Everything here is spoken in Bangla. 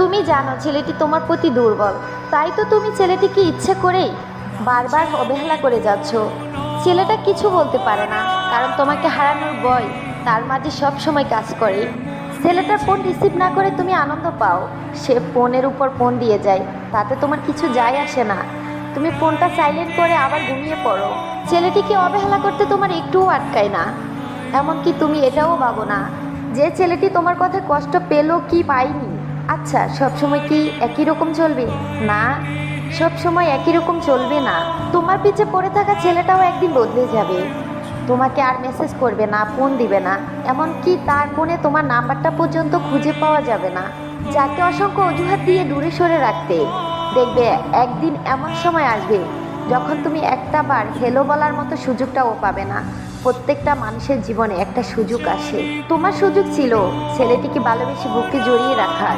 তুমি জানো ছেলেটি তোমার প্রতি দুর্বল, তাই তো তুমি ছেলেটিকে ইচ্ছে করেই বারবার অবহেলা করে যাচ্ছ। ছেলেটা কিছু বলতে পারে না, কারণ তোমাকে হারানোর ভয় তার মাঝে সব সময় কাজ করে। ছেলেটার ফোন রিসিভ না করে তুমি আনন্দ পাও, সে ফোনের উপর ফোন দিয়ে যায়, তাতে তোমার কিছু যায় আসে না। তুমি ফোনটা সাইলেন্ট করে আবার ঘুমিয়ে পড়ো। ছেলেটিকে অবহেলা করতে তোমার একটুও আটকায় না। এমনকি তুমি এটাও ভাবো না যে ছেলেটি তোমার কথা কষ্ট পেলো কি পায়নি। আচ্ছা, সবসময় কি একই রকম চলবে? না, সব সময় একই রকম চলবে না। তোমার পিছে পড়ে থাকা ছেলেটাও একদিন বদলে যাবে। তোমাকে আর মেসেজ করবে না, ফোন দিবে না, এমনকি তার ফোনে তোমার নাম্বারটা পর্যন্ত খুঁজে পাওয়া যাবে না। যাকে অসংখ্য অজুহাত দিয়ে দূরে সরে রাখতে, দেখবে একদিন এমন সময় আসবে যখন তুমি একটা বার হ্যালো বলার মতো সুযোগটাও পাবে না। প্রত্যেকটা মানুষের জীবনে একটা সুযোগ আসে। তোমার সুযোগ ছিল ছেলেটিকে ভালোবেসে বুকে জড়িয়ে রাখার,